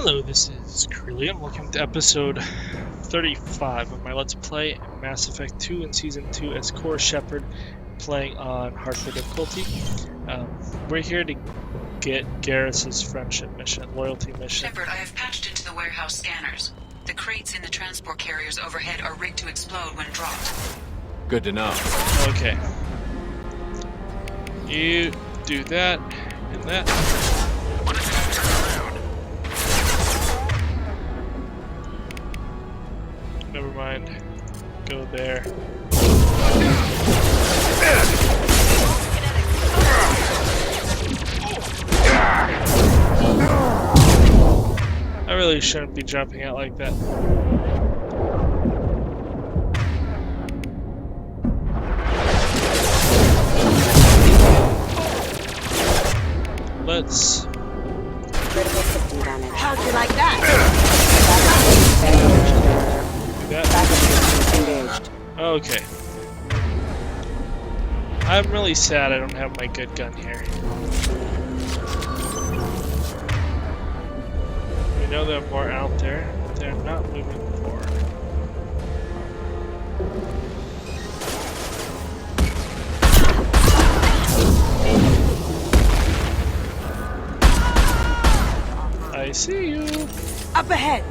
Hello, this is Curly, and welcome to episode 35 of my Let's Play Mass Effect 2 in Season 2 as Core Shepard, playing on hardcore difficulty. We're here to get Garrus's friendship mission, loyalty mission. Shepard, I have patched into the warehouse scanners. The crates in the transport carriers overhead are rigged to explode when dropped. Good to know. Okay. You do that, and that. Never mind. Go there. I really shouldn't be jumping out like that. Let's... How'd you like that? Okay. I'm really sad I don't have my good gun here. We know there are more out there, but they're not moving forward. I see you. Up ahead.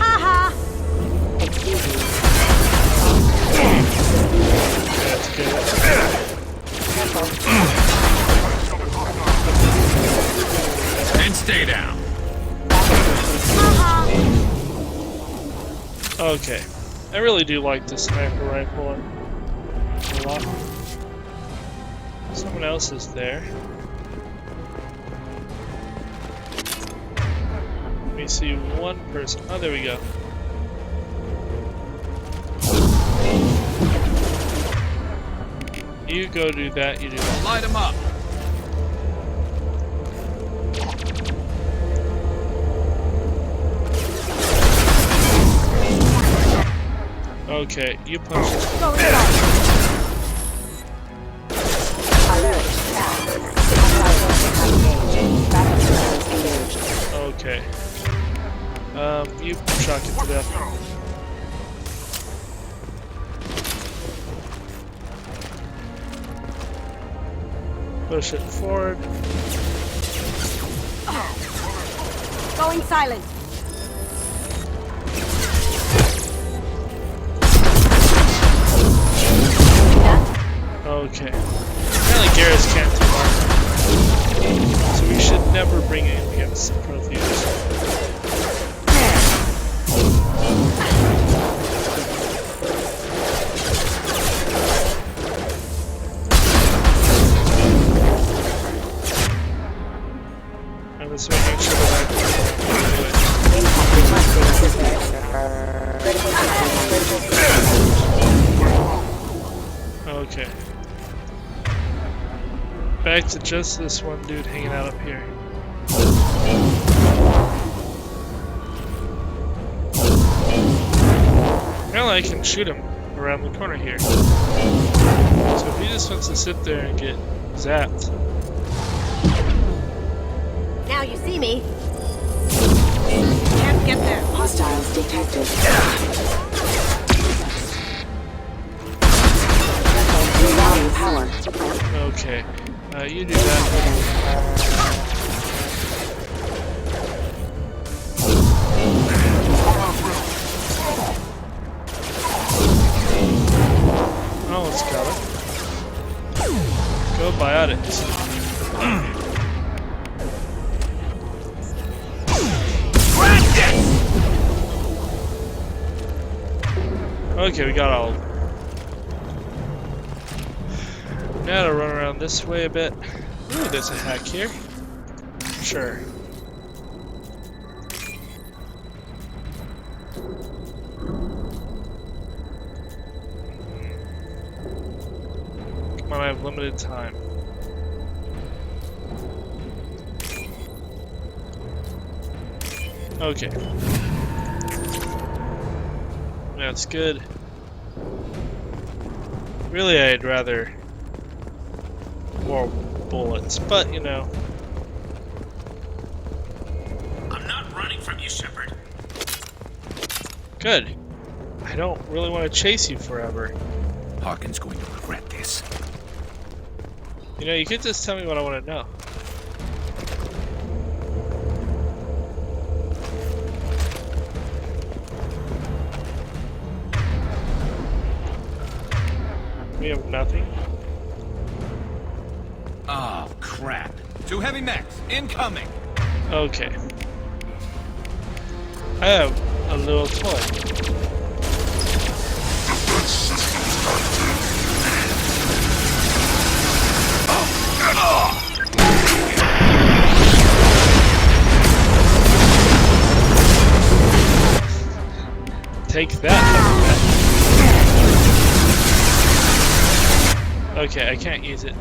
Ha That's good. And stay down. Okay. I really do like the sniper rifle a lot. Someone else is there. Let me see one person. Oh, there we go. You go do that, you do that. Light him up. Okay, you punch this one. Okay. You shock it to death. Push it forward. Going silent. Okay. Apparently Garrus can't do armor. So we should never bring him against Protheus. I'm just making sure that I can do it. Okay. Back to just this one dude hanging out up here. Apparently I can shoot him around the corner here. So if he just wants to sit there and get zapped. Now you see me. Can't get there. Hostiles detected. Rerouting power. Okay. You do that. Oh, it's got it. Go Biotic. Okay, we got all of them. Now to run around this way a bit. Ooh, there's a hack here. Sure. Come on, I have limited time. Okay. That's good. Really, I'd rather more bullets, but you know. Good. I don't really want to chase you forever. Harkin's going to regret this. You know, you could just tell me what I want to know. We have nothing. Oh, crap. 2 heavy mechs, incoming! Okay. I have a little toy. Take that. Okay, I can't use it.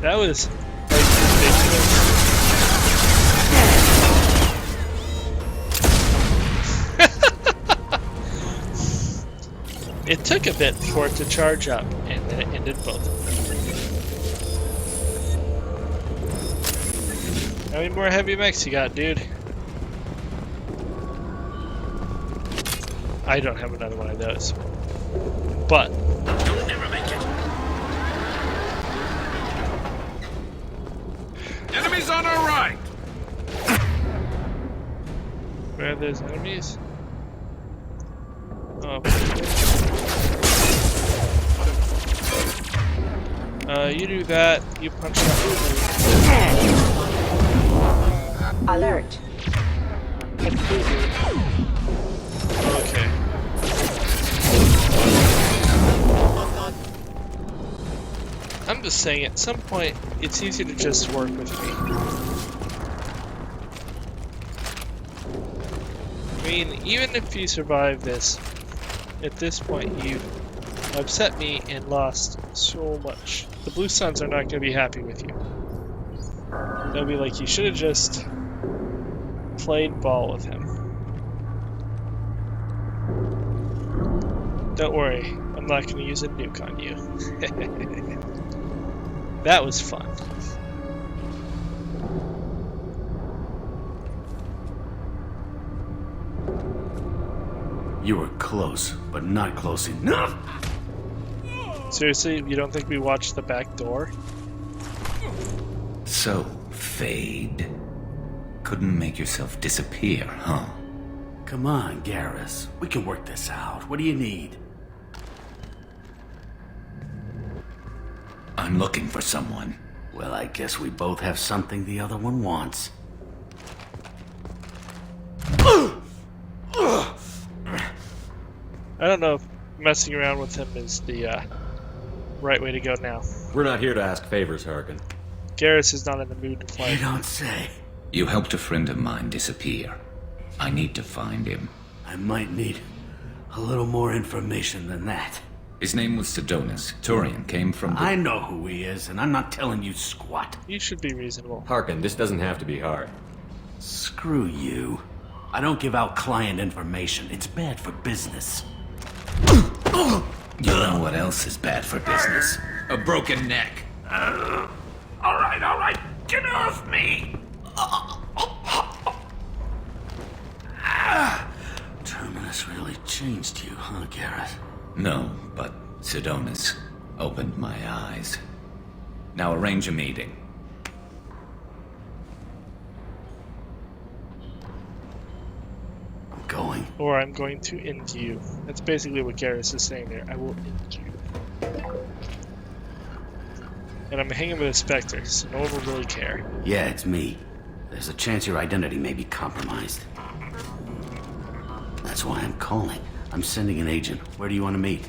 That was like ridiculous. It took a bit for it to charge up, and then it ended both of them. How many more heavy mechs you got, dude? I don't have another one of those. But You'll never make it. Enemies on our right! where are those enemies? Oh. You do that. You punch that. Alert. Excuse me. Okay. I'm just saying, at some point, it's easier to just work with me. I mean, even if you survive this, at this point, you've upset me and lost so much. The Blue Suns are not going to be happy with you. They'll be like, you should have just played ball with him. Don't worry, I'm not going to use a nuke on you. That was fun. You were close, but not close enough. Seriously, you don't think we watched the back door? So, Fade. Couldn't make yourself disappear, huh? Come on, Garrus. We can work this out. What do you need? I'm looking for someone. Well, I guess we both have something the other one wants. I don't know if messing around with him is the right way to go now. We're not here to ask favors, Harkin. Garrus is not in the mood to play. You don't say. You helped a friend of mine disappear. I need to find him. I might need a little more information than that. His name was Sedonis. Turian came from the... I know who he is, and I'm not telling you squat. You should be reasonable. Harkin, this doesn't have to be hard. Screw you. I don't give out client information. It's bad for business. You know what else is bad for business? A broken neck. All right. Get off me. Terminus really changed you, huh, Garrett? No, but Sedonis opened my eyes. Now arrange a meeting. I'm going. Or I'm going to end you. That's basically what Garrus is saying there. I will end you. And I'm hanging with a Spectre, so no one will really care. Yeah, it's me. There's a chance your identity may be compromised. That's why I'm calling. I'm sending an agent. Where do you want to meet?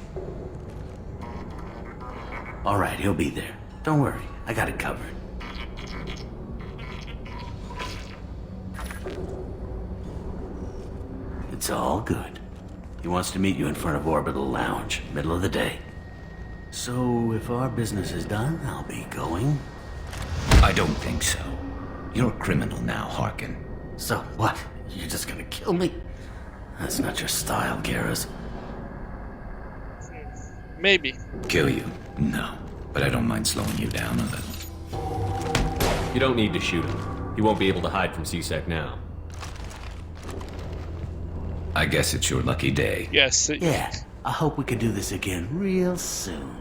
All right, he'll be there. Don't worry, I got it covered. It's all good. He wants to meet you in front of Orbital Lounge, middle of the day. So, if our business is done, I'll be going. I don't think so. You're a criminal now, Harkin. So, what? You're just gonna kill me? That's not your style, Garrus. Maybe. Kill you? No. But I don't mind slowing you down a little. You don't need to shoot him. He won't be able to hide from C-Sec now. I guess it's your lucky day. Yes. Yeah, I hope we can do this again real soon.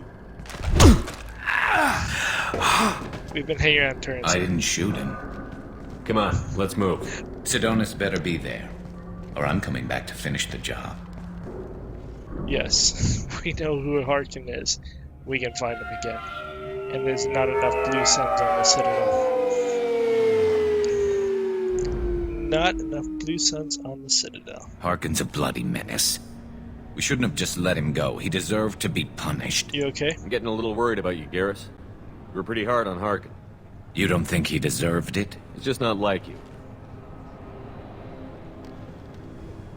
We've been hanging on turns. I didn't shoot him. Come on, let's move. Sidonis better be there, or I'm coming back to finish the job. Yes. We know who Harkin is. We can find him again. And there's not enough blue suns on the Citadel. Not enough blue suns on the Citadel. Harkin's a bloody menace. We shouldn't have just let him go. He deserved to be punished. You okay? I'm getting a little worried about you, Garrus. You were pretty hard on Harkin. You don't think he deserved it? It's just not like you.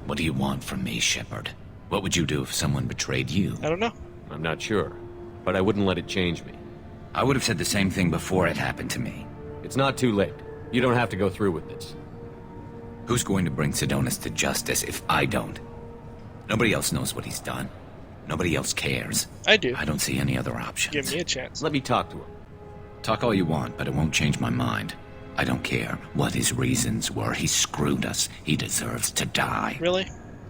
What do you want from me, Shepard? What would you do if someone betrayed you? I don't know. I'm not sure, but I wouldn't let it change me. I would have said the same thing before it happened to me. It's not too late. You don't have to go through with this. Who's going to bring Sidonis to justice if I don't? Nobody else knows what he's done. Nobody else cares. I do. I don't see any other options. Give me a chance. Let me talk to him. Talk all you want, but it won't change my mind. I don't care what his reasons were. He screwed us. He deserves to die. Really?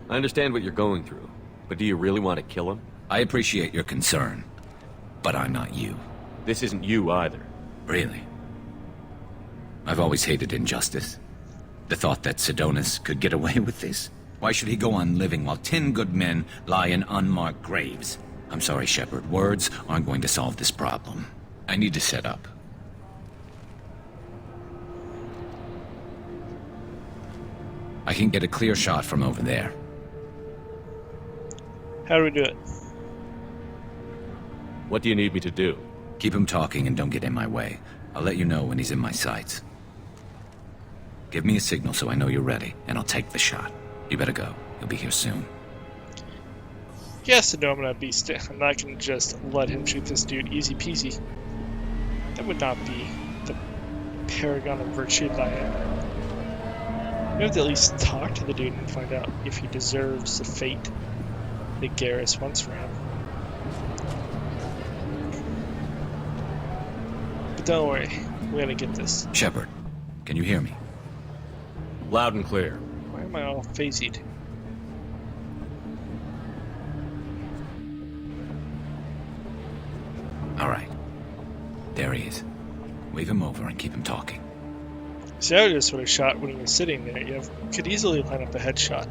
I understand what you're going through, but do you really want to kill him? I appreciate your concern, but I'm not you. This isn't you either. Really? I've always hated injustice. The thought that Sidonis could get away with this? Why should he go on living while 10 good men lie in unmarked graves? I'm sorry, Shepard. Words aren't going to solve this problem. I need to set up. I can get a clear shot from over there. How do we do it? What do you need me to do? Keep him talking and don't get in my way. I'll let you know when he's in my sights. Give me a signal so I know you're ready, and I'll take the shot. You better go. He'll be here soon. Yes, no, I'm not gonna just let him shoot this dude easy peasy. That would not be the paragon of virtue that I am. We have to at least talk to the dude and find out if he deserves the fate that Garrus wants for him. But don't worry, we're gonna get this. Shepard, can you hear me? Loud and clear. Why am I all phasied? All right. There he is. Wave him over and keep him talking. See, I just would have shot when he was sitting there. You could easily line up a headshot.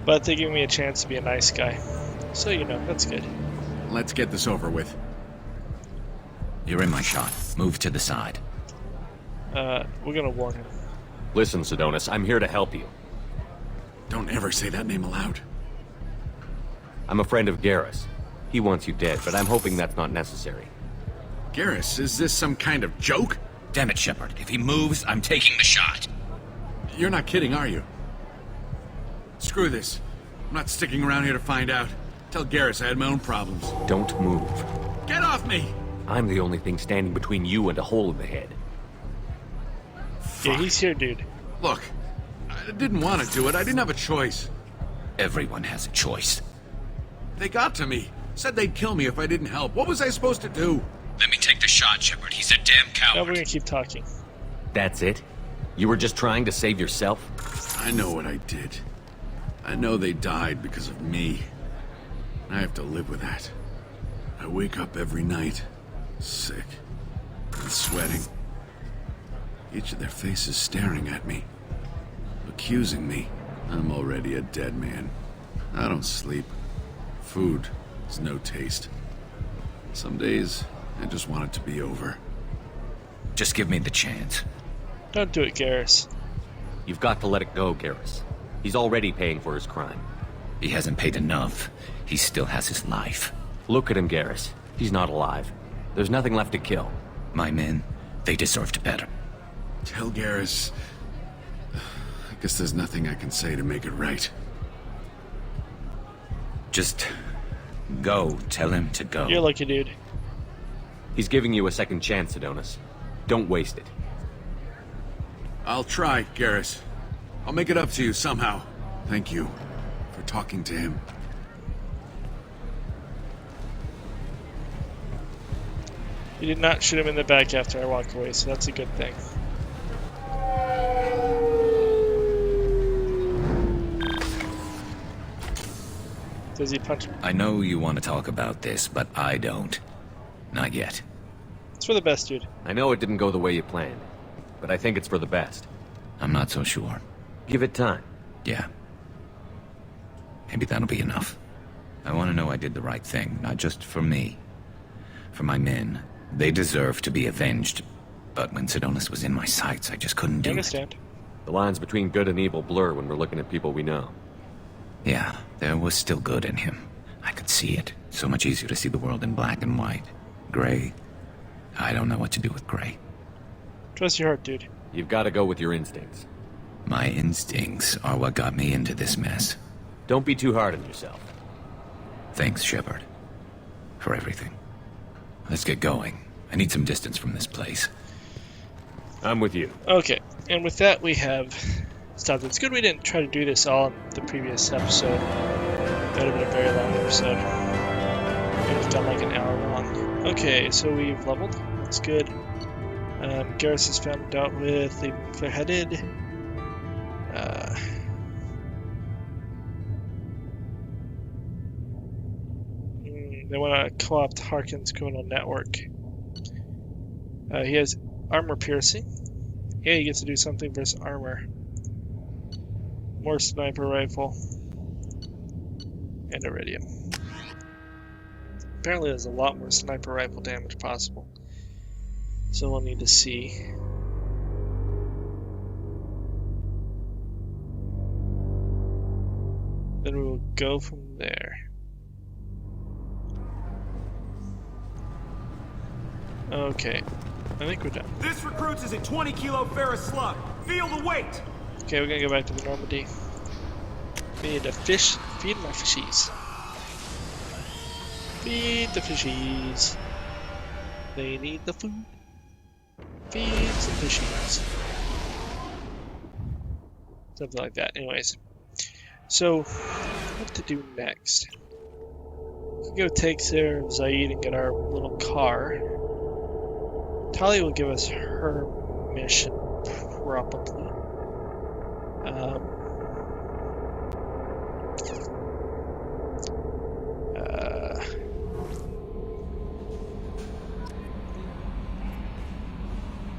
But they give me a chance to be a nice guy. So, you know, that's good. Let's get this over with. You're in my shot. Move to the side. We're gonna warn him. Listen, Sidonis, I'm here to help you. Don't ever say that name aloud. I'm a friend of Garrus. He wants you dead, but I'm hoping that's not necessary. Garrus, is this some kind of joke? Damn it, Shepard. If he moves, I'm taking the shot. You're not kidding, are you? Screw this. I'm not sticking around here to find out. Tell Garrus I had my own problems. Don't move. Get off me! I'm the only thing standing between you and a hole in the head. Yeah, he's here, dude. Look, I didn't want to do it. I didn't have a choice. Everyone has a choice. They got to me. Said they'd kill me if I didn't help. What was I supposed to do? Let me take the shot, Shepard. He's a damn Now coward. we're gonna keep talking. That's it? You were just trying to save yourself? I know what I did. I know they died because of me. I have to live with that. I wake up every night, sick and sweating. Each of their faces staring at me, accusing me. I'm already a dead man. I don't sleep. Food has no taste. Some days, I just want it to be over. Just give me the chance. Don't do it, Garrus. You've got to let it go, Garrus. He's already paying for his crime. He hasn't paid enough. He still has his life. Look at him, Garrus. He's not alive. There's nothing left to kill. My men, they deserved better. Tell Garrus... I guess there's nothing I can say to make it right. Just go. Tell him to go. You're lucky, dude. He's giving you a second chance, Sidonis. Don't waste it. I'll try, Garrus. I'll make it up to you somehow. Thank you for talking to him. You did not shoot him in the back after I walked away, so that's a good thing. Does he punch him? I know you want to talk about this, but I don't. Not yet. It's for the best, dude. I know it didn't go the way you planned, but I think it's for the best. I'm not so sure. Give it time. Yeah. Maybe that'll be enough. I want to know I did the right thing, not just for me. For my men. They deserve to be avenged. But when Sidonis was in my sights, I just couldn't do I it. understand. The lines between good and evil blur when we're looking at people we know. Yeah, there was still good in him. I could see it. So much easier to see the world in black and white. Gray. I don't know what to do with gray. Trust your heart, dude. You've got to go with your instincts. My instincts are what got me into this mess. Don't be too hard on yourself. Thanks, Shepard. For everything. Let's get going. I need some distance from this place. I'm with you. Okay, and with that we have stopped. It's good we didn't try to do this all in the previous episode. That would have been a very long episode. It would have done like an hour long. Okay, so we've leveled. That's good. Garrus has found out with leaving clear-headed. They want to co-opt Harkin's criminal network. He has armor piercing. Yeah, he gets to do something versus armor. More sniper rifle. And iridium. Apparently there's a lot more sniper rifle damage possible. So we'll need to see. Then we will go from there. Okay, I think we're done. This recruits is a 20-kilo ferrous slug. Feel the weight! Okay, we're gonna go back to the Normandy. We need to fish. Feed my fishies. Feed the fishies. They need the food. Feed some fishies. Something like that. Anyways. So, what to do next? We can go take care of Zaid and get our little car. Tali will give us her mission, probably.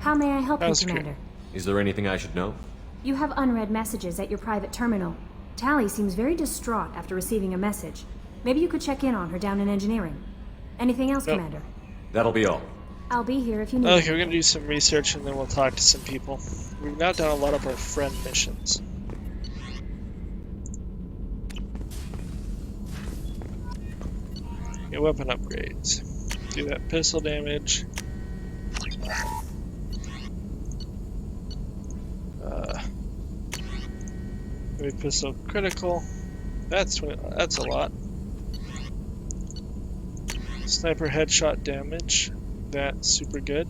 How may I help you, That's Commander? Is there anything I should know? You have unread messages at your private terminal. Tali seems very distraught after receiving a message. Maybe you could check in on her down in engineering. Anything else, Nope. Commander? That'll be all. I'll be here if you need Okay, me. we're gonna do some research and then we'll talk to some people. We've now done a lot of our friend missions. Yeah, weapon upgrades. Do that pistol damage. Maybe pistol critical. That's a lot. Sniper headshot damage. That's super good.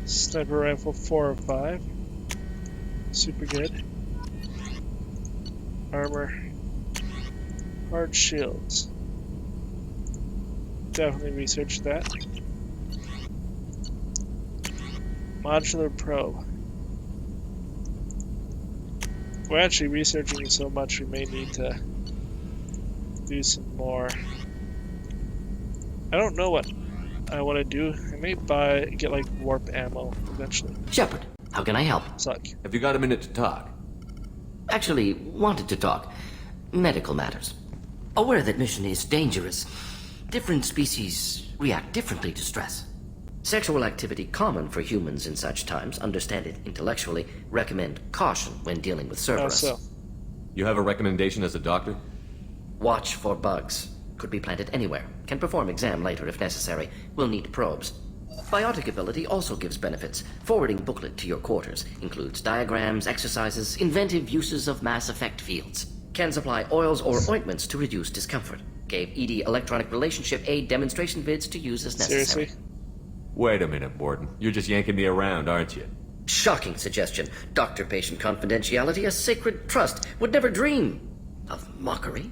Sniper rifle 4 of 5. Super good. Armor. Hard shields. Definitely research that. Modular probe. We're actually researching so much we may need to do some more. I don't know what I want to do. I may get like warp ammo eventually. Shepard, how can I help? Suck. Have you got a minute to talk? Actually, wanted to talk. Medical matters. Aware that mission is dangerous. Different species react differently to stress. Sexual activity common for humans in such times, understand it intellectually, recommend caution when dealing with Cerberus. So. You have a recommendation as a doctor? Watch for bugs. Could be planted anywhere. Can perform exam later if necessary. Will need probes. Biotic ability also gives benefits. Forwarding booklet to your quarters. Includes diagrams, exercises, inventive uses of mass effect fields. Can supply oils or ointments to reduce discomfort. Gave ED electronic relationship aid demonstration vids to use as necessary. Seriously? Wait a minute, Warden. You're just yanking me around, aren't you? Shocking suggestion. Doctor-patient confidentiality, a sacred trust. Would never dream of mockery.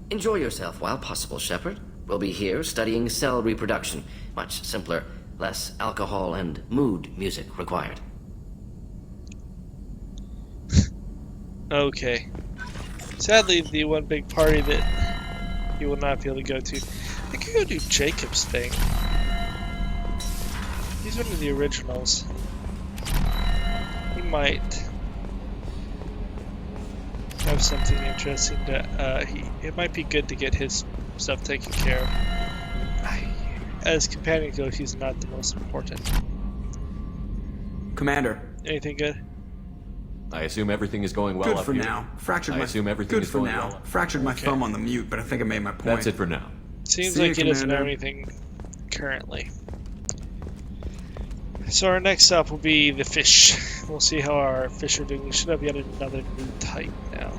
Enjoy yourself while possible, Shepard. We'll be here studying cell reproduction. Much simpler, less alcohol and mood music required. Okay. Sadly, the one big party that you will not be able to go to. I could go do Jacob's thing. He's one of the originals. He might have something interesting to. It might be good to get his stuff taken care of. As companion goes, he's not the most important. Commander. Anything good? I assume everything is going well Good up for here. now. I assume everything is going well. Fractured my thumb on the mute, but I think I made my point. That's it for now. Seems See like you, he doesn't know Commander. anything currently. So our next stop will be the fish. We'll see how our fish are doing. We should have yet another new type now.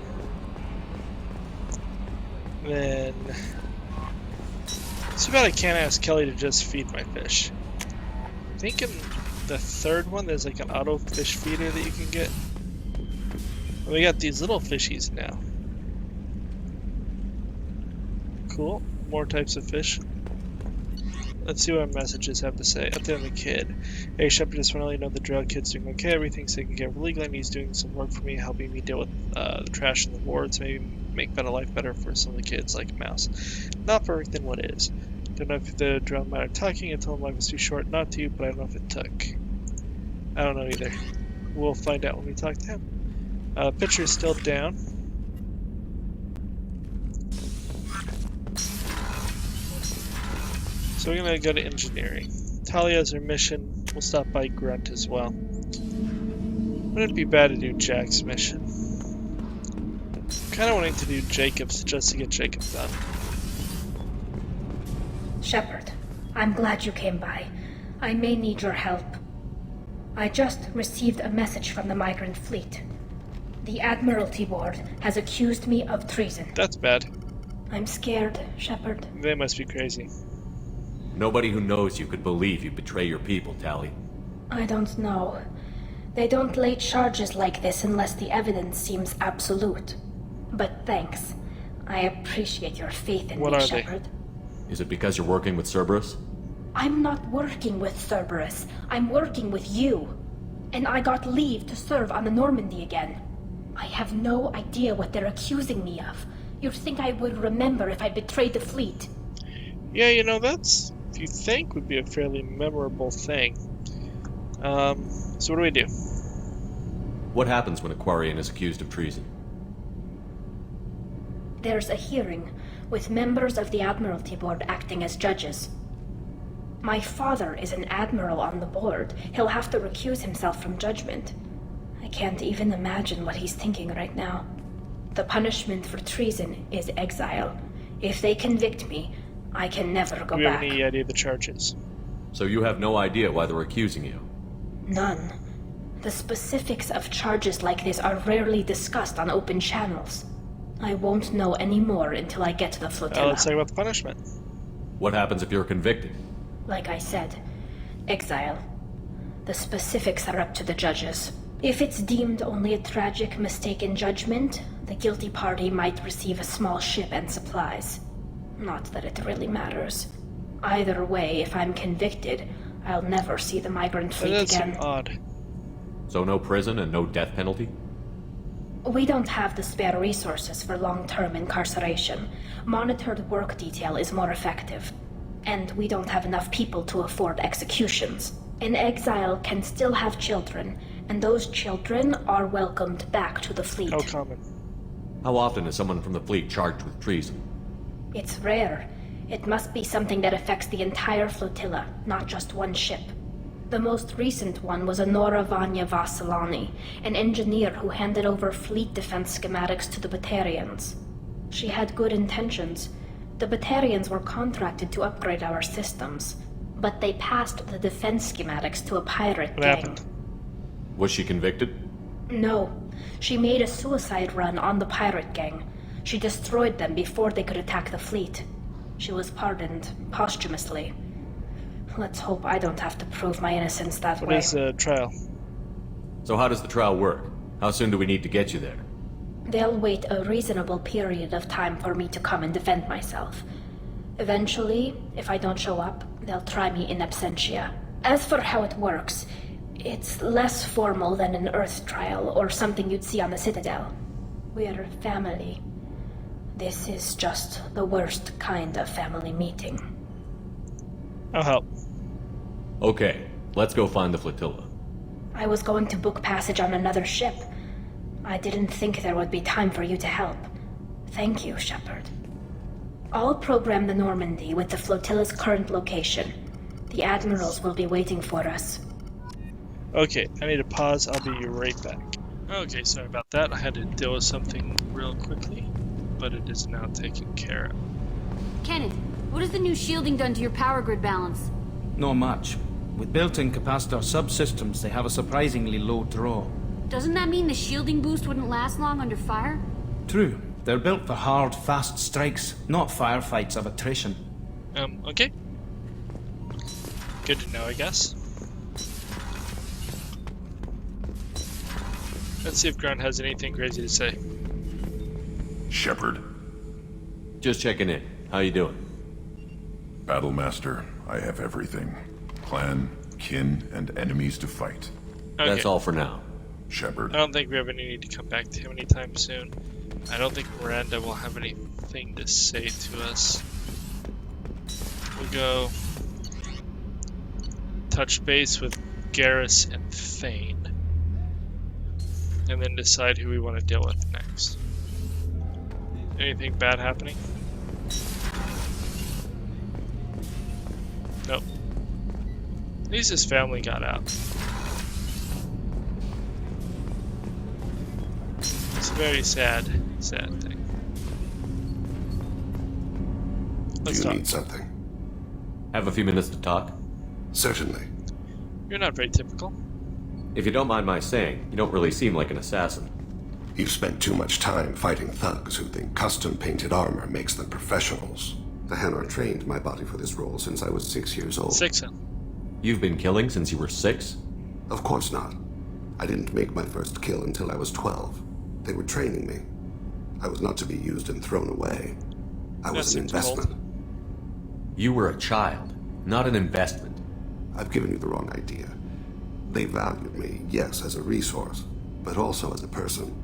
Then... Too bad I can't ask Kelly to just feed my fish. I think in the third one there's like an auto fish feeder that you can get. And we got these little fishies now. Cool. More types of fish. Let's see what our messages have to say. Update on the kid. Hey, Shepard, just want to let you know the drug kid's doing okay. Everything's taken care of legally, and he's doing some work for me, helping me deal with the trash in the wards, maybe make better life better for some of the kids, like Mouse. Not perfect than what is. Don't know if the drone matter talking. I told him life was too short not to, but I don't know if it took. I don't know either. We'll find out when we talk to him. Picture is still down. So we're gonna go to engineering. Talia has her mission. We'll stop by Grunt as well. Wouldn't it be bad to do Jack's mission? Kinda wanting to do Jacob's just to get Jacob done. Shepard, I'm glad you came by. I may need your help. I just received a message from the migrant fleet. The Admiralty Board has accused me of treason. That's bad. I'm scared, Shepard. They must be crazy. Nobody who knows you could believe you betray your people, Tali. I don't know. They don't lay charges like this unless the evidence seems absolute. But thanks. I appreciate your faith in me, Shepard. Is it because you're working with Cerberus? I'm not working with Cerberus. I'm working with you. And I got leave to serve on the Normandy again. I have no idea what they're accusing me of. You'd think I would remember if I betrayed the fleet. Yeah, you know, that's, if you think, would be a fairly memorable thing. So what do we do? What happens when a Quarian is accused of treason? There's a hearing, with members of the Admiralty Board acting as judges. My father is an admiral on the board. He'll have to recuse himself from judgment. I can't even imagine what he's thinking right now. The punishment for treason is exile. If they convict me, I can never go back. Do you have any idea of the charges? So you have no idea why they're accusing you? None. The specifics of charges like this are rarely discussed on open channels. I won't know any more until I get to the flotilla. Let's talk about the punishment. What happens if you're convicted? Like I said, exile. The specifics are up to the judges. If it's deemed only a tragic mistake in judgment, the guilty party might receive a small ship and supplies. Not that it really matters. Either way, if I'm convicted, I'll never see the migrant fleet again. That's odd. So no prison and no death penalty? We don't have the spare resources for long-term incarceration. Monitored work detail is more effective. And we don't have enough people to afford executions. An exile can still have children, and those children are welcomed back to the fleet. How common? How often is someone from the fleet charged with treason? It's rare. It must be something that affects the entire flotilla, not just one ship. The most recent one was Honora Vanya Vassilani, an engineer who handed over fleet defense schematics to the Batarians. She had good intentions. The Batarians were contracted to upgrade our systems, but they passed the defense schematics to a pirate gang. What happened? Was she convicted? No. She made a suicide run on the pirate gang. She destroyed them before they could attack the fleet. She was pardoned posthumously. Let's hope I don't have to prove my innocence that What way. is a trial? So how does the trial work? How soon do we need to get you there? They'll wait a reasonable period of time for me to come and defend myself. Eventually, if I don't show up, they'll try me in absentia. As for how it works, it's less formal than an Earth trial or something you'd see on the Citadel. We're family. This is just the worst kind of family meeting. I'll help. Okay, let's go find the flotilla. I was going to book passage on another ship. I didn't think there would be time for you to help. Thank you, Shepard. I'll program the Normandy with the flotilla's current location. The admirals will be waiting for us. Okay, I need to pause. I'll be right back. Okay, sorry about that. I had to deal with something real quickly, but it is now taken care of. Kenneth, what has the new shielding done to your power grid balance? Not much. With built-in capacitor subsystems, they have a surprisingly low draw. Doesn't that mean the shielding boost wouldn't last long under fire? True. They're built for hard, fast strikes, not firefights of attrition. Okay. Good to know, I guess. Let's see if Grunt has anything crazy to say. Shepard. Just checking in. How you doing? Battlemaster, I have everything. Clan, kin, and enemies to fight. Okay. That's all for now. Shepard. I don't think we have any need to come back to him anytime soon. I don't think Miranda will have anything to say to us. We'll go touch base with Garrus and Thane, and then decide who we want to deal with next. Anything bad happening? Nope. At least his family got out. It's a very sad thing. Let's Do you talk. need something? Have a few minutes to talk? Certainly. You're not very typical. If you don't mind my saying, you don't really seem like an assassin. You've spent too much time fighting thugs who think custom-painted armor makes them professionals. The Hanar trained my body for this role since I was 6 years old. 6. You've been killing since you were 6? Of course not. I didn't make my first kill until I was 12. They were training me. I was not to be used and thrown away. I was an investment. You were a child, not an investment. I've given you the wrong idea. They valued me, yes, as a resource, but also as a person.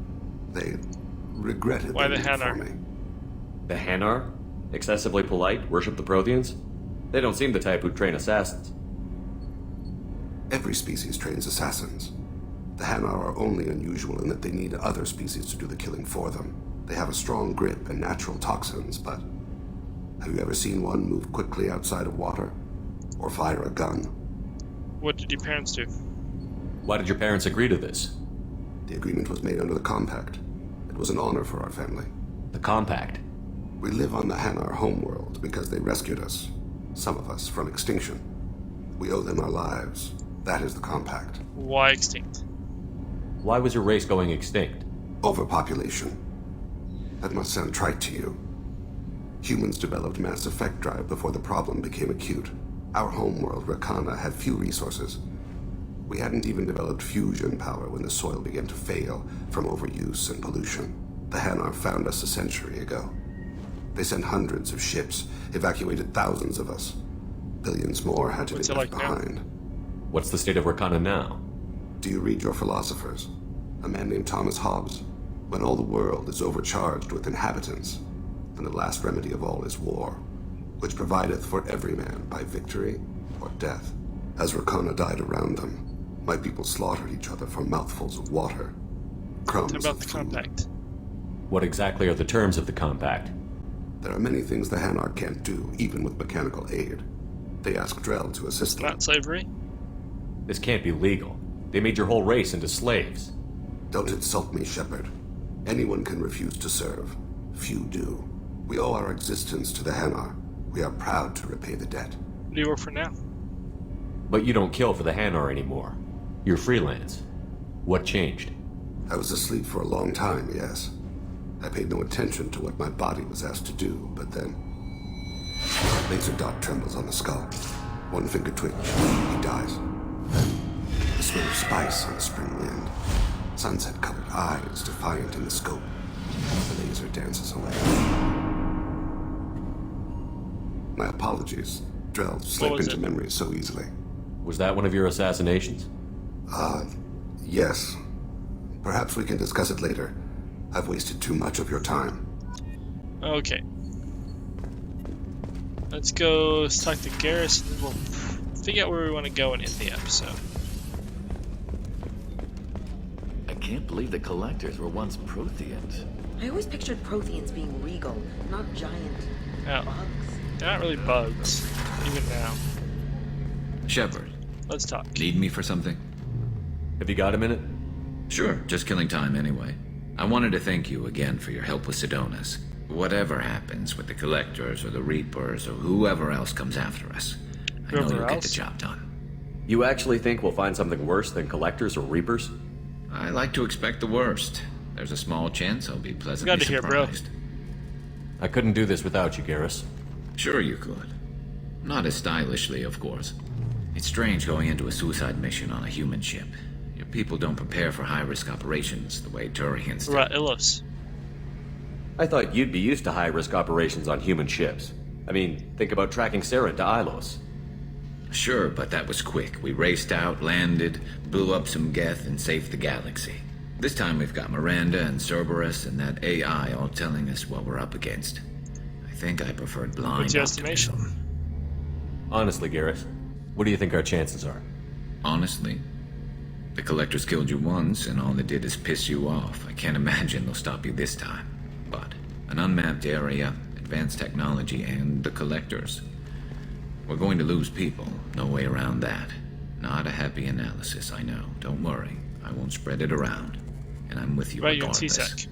They regretted Why the their need for Hanar? me. The Hanar? Excessively polite, worship the Protheans? They don't seem the type who'd train assassins. Every species trains assassins. The Hanar are only unusual in that they need other species to do the killing for them. They have a strong grip and natural toxins, but have you ever seen one move quickly outside of water? Or fire a gun? What did your parents do? Why did your parents agree to this? The agreement was made under the Compact. It was an honor for our family. The Compact? We live on the Hanar homeworld because they rescued us, some of us, from extinction. We owe them our lives. That is the Compact. Why extinct? Why was your race going extinct? Overpopulation. That must sound trite to you. Humans developed mass effect drive before the problem became acute. Our homeworld, Rakana, had few resources. We hadn't even developed fusion power when the soil began to fail from overuse and pollution. The Hanar found us a century ago. They sent hundreds of ships, evacuated thousands of us. Billions more had to be left behind. What's the state of Rakana now? Do you read your philosophers? A man named Thomas Hobbes. When all the world is overcharged with inhabitants, then the last remedy of all is war, which provideth for every man by victory or death. As Rakana died around them, my people slaughtered each other for mouthfuls of water, crumbs What about of the food. Compact? What exactly are the terms of the Compact? There are many things the Hanar can't do, even with mechanical aid. They ask Drell to assist them. Not slavery? This can't be legal. They made your whole race into slaves. Don't insult me, Shepard. Anyone can refuse to serve. Few do. We owe our existence to the Hanar. We are proud to repay the debt. What do you work for now? But you don't kill for the Hanar anymore. You're freelance. What changed? I was asleep for a long time, yes. I paid no attention to what my body was asked to do, but then... Laser dot trembles on the skull. One finger twitch, he dies. Then, the smell of spice on the spring wind. Sunset-colored eyes, defiant in the scope. The laser dances away. My apologies. Drell slip into memory so easily. Was that one of your assassinations? Yes. Perhaps we can discuss it later. I've wasted too much of your time. Okay. Let's go talk to Garrus and then we'll figure out where we want to go and end the episode. I can't believe the collectors were once Protheans. I always pictured Protheans being regal, not giant bugs. They're not really bugs, even now. Shepard. Let's talk. Need me for something? Have you got a minute? Sure, just killing time anyway. I wanted to thank you again for your help with Sidonis. Whatever happens with the Collectors or the Reapers or whoever else comes after us, I know you'll get the job done. You actually think we'll find something worse than Collectors or Reapers? I like to expect the worst. There's a small chance I'll be pleasantly surprised. I couldn't do this without you, Garrus. Sure you could. Not as stylishly, of course. It's strange going into a suicide mission on a human ship. Your people don't prepare for high-risk operations the way Turians do. Right, Illos. I thought you'd be used to high-risk operations on human ships. I mean, think about tracking Sarah to Ilos. Sure, but that was quick. We raced out, landed, blew up some Geth, and saved the galaxy. This time we've got Miranda and Cerberus and that AI all telling us what we're up against. I think I preferred blind What's your estimation? Honestly, Garrus, what do you think our chances are? Honestly? The Collectors killed you once, and all they did is piss you off. I can't imagine they'll stop you this time. But an unmapped area, advanced technology, and the Collectors. We're going to lose people. No way around that. Not a happy analysis, I know. Don't worry. I won't spread it around. And I'm with you regardless. You and CSEC.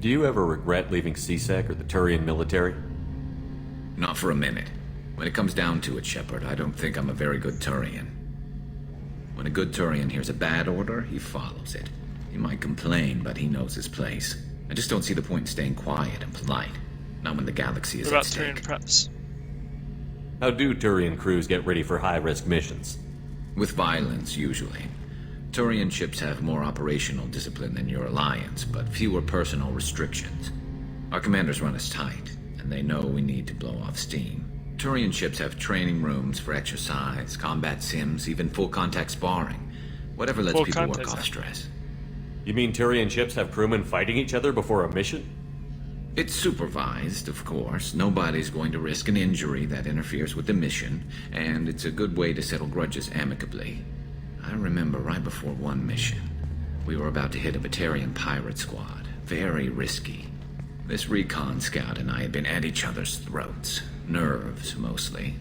Do you ever regret leaving CSEC or the Turian military? Not for a minute. When it comes down to it, Shepard, I don't think I'm a very good Turian. When a good Turian hears a bad order, he follows it. He might complain, but he knows his place. I just don't see the point in staying quiet and polite. Not when the galaxy is at stake. What about Turian preps? How do Turian crews get ready for high-risk missions? With violence, usually. Turian ships have more operational discipline than your alliance, but fewer personal restrictions. Our commanders run us tight, and they know we need to blow off steam. Turian ships have training rooms for exercise, combat sims, even full-contact sparring. Whatever lets people work off stress. You mean Turian ships have crewmen fighting each other before a mission? It's supervised, of course. Nobody's going to risk an injury that interferes with the mission, and it's a good way to settle grudges amicably. I remember right before one mission, we were about to hit a Batarian pirate squad. Very risky. This recon scout and I had been at each other's throats. Nerves, mostly.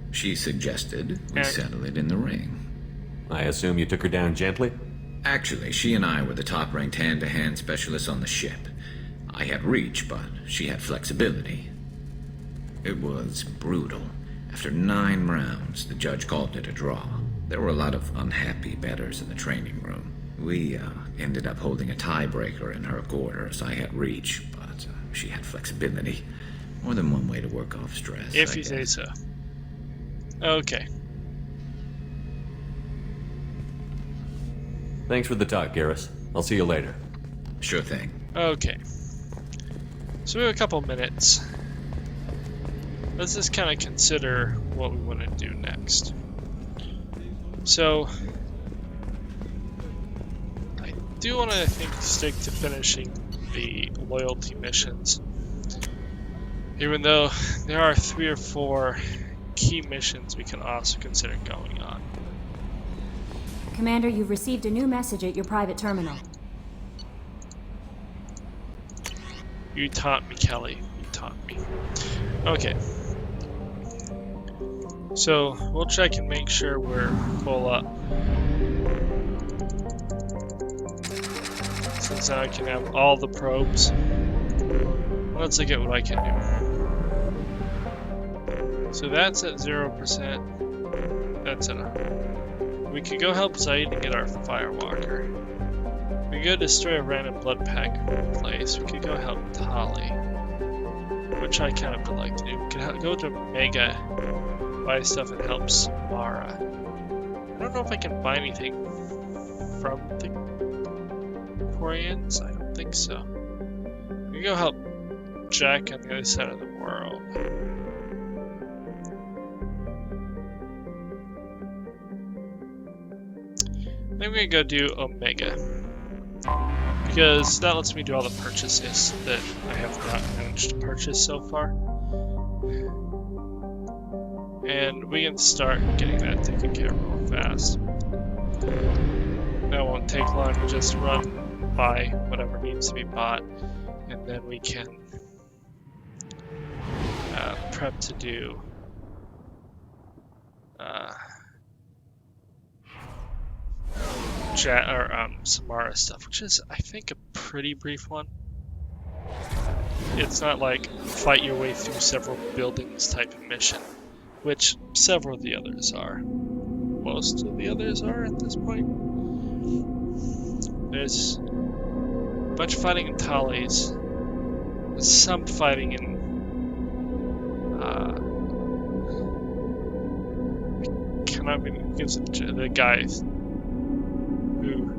She suggested we settle it in the ring. I assume you took her down gently? Actually, she and I were the top-ranked hand-to-hand specialists on the ship. I had reach, but she had flexibility. It was brutal. After 9 rounds, the judge called it a draw. There were a lot of unhappy bettors in the training room. We ended up holding a tiebreaker in her quarters. I had reach, but she had flexibility. More than one way to work off stress. If you say so. Okay. Thanks for the talk, Garrus. I'll see you later. Sure thing. Okay. So we have a couple minutes. Let's just kind of consider what we want to do next. So, I do want to, I think, stick to finishing the loyalty missions. Even though there are 3 or 4 key missions we can also consider going on. Commander, you've received a new message at your private terminal. You taunt me, Kelly. You taunt me. Okay. So, we'll check and make sure we're full up. Since now I can have all the probes. Let's look at what I can do. So that's at 0%. That's at 100. We could go help Zaid and get our Firewalker. We could go destroy a random blood pack place. We could go help Tali, which I kind of would like to do. We could go to Mega buy stuff and help Samara. I don't know if I can buy anything from the Quarians. I don't think so. I'm gonna go help Jack on the other side of the world. Then we're gonna go do Omega, because that lets me do all the purchases that I have not managed to purchase so far. And we can start getting that taken care of real fast. That won't take long to just run, buy whatever needs to be bought, and then we can prep to do Samara stuff, which is, I think, a pretty brief one. It's not like fight your way through several buildings type of mission, which several of the others are. Most of the others are at this point. There's a bunch of fighting in Tallies. There's some fighting in cannot be gives the guys who.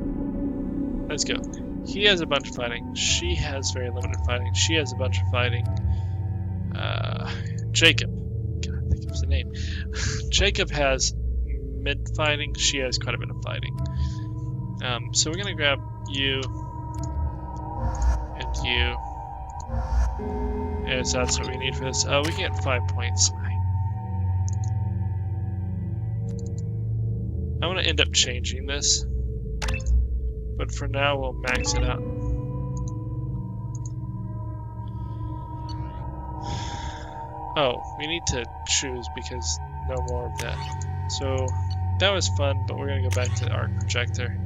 Let's go. He has a bunch of fighting. She has very limited fighting. She has a bunch of fighting. Jacob. God, I think it was the name. Jacob has mid fighting. She has quite a bit of fighting. So we're gonna grab you and you. As that's what we need for this. We can get 5 points. I'm gonna end up changing this. But for now, we'll max it out. Oh, we need to choose because no more of that. So that was fun, but we're gonna go back to the arc projector.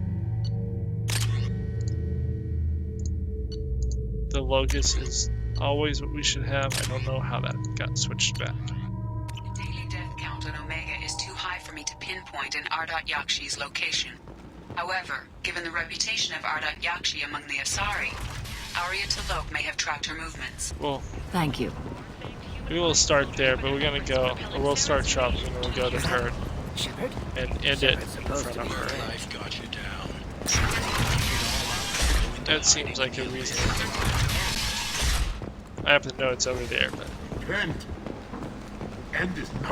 The Locust is always what we should have. I don't know how that got switched back. The daily death count on Omega is too high for me to pinpoint an Ardat Yakshi's location. However, given the reputation of Ardat Yakshi among the Asari, Arya T'Loak may have tracked her movements. Well, thank you. We will start there, but we're gonna go, or we'll start shopping and we'll go to her and end it in front of her. That seems like a reasonable thing. I happen to know it's over there, but...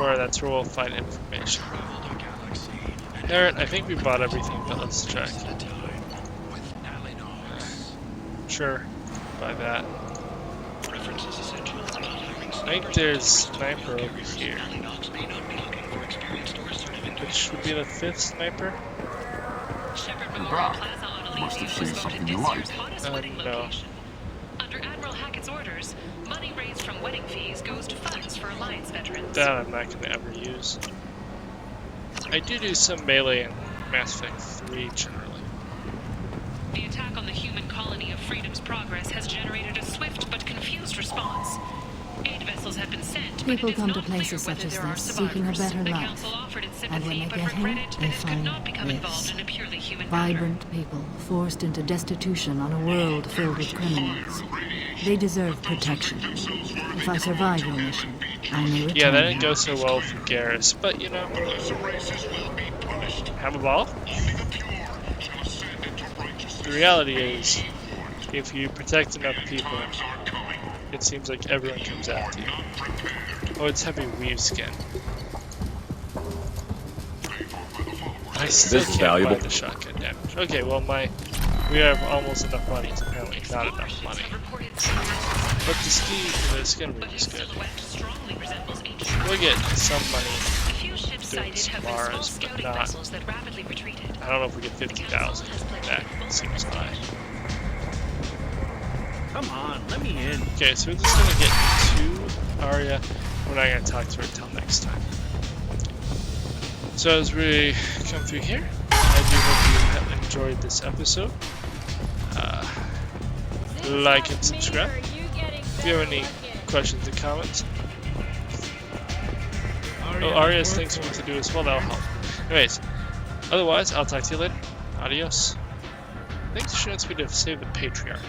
Or that's where we'll find information. Alright, I think we bought everything, but let's check. Sure, buy that. I think there's sniper over here. Which would be the 5th sniper? Must have seen something you like. No. Under Admiral Hackett's orders, money raised from wedding fees goes to funds for Alliance veterans. That I'm not going to ever use. I do some melee in Mass Effect 3 generally. The attack on the human colony of Freedom's Progress has generated a swift but confused response. Aid vessels have been sent, People come to places such as this seeking a better life, and when they get here, they find this. Vibrant people forced into destitution on a world filled with criminals. They deserve protection. If I survive your mission, I may return. Yeah, that didn't go so well for Garrus, but you know, have a ball. The reality is, if you protect enough people, it seems like everyone comes after you. Oh, it's heavy weave skin. I still can't buy the shotgun damage. Okay, well we have almost enough money. It's apparently not enough money. But the skin weave is good. We'll get some money doing Samaras, but not. I don't know if we get 50,000. That seems high. Come on, let me in. Okay, so we're just gonna get to Arya. We're not gonna talk to her until next time. So as we come through here, I do hope you have enjoyed this episode. Like and subscribe. If you have any questions or comments. Oh, Arya has things for me to do as well, that'll help. Anyways, otherwise, I'll talk to you later. Adios. Thanks for showing us me to save the Patriarch.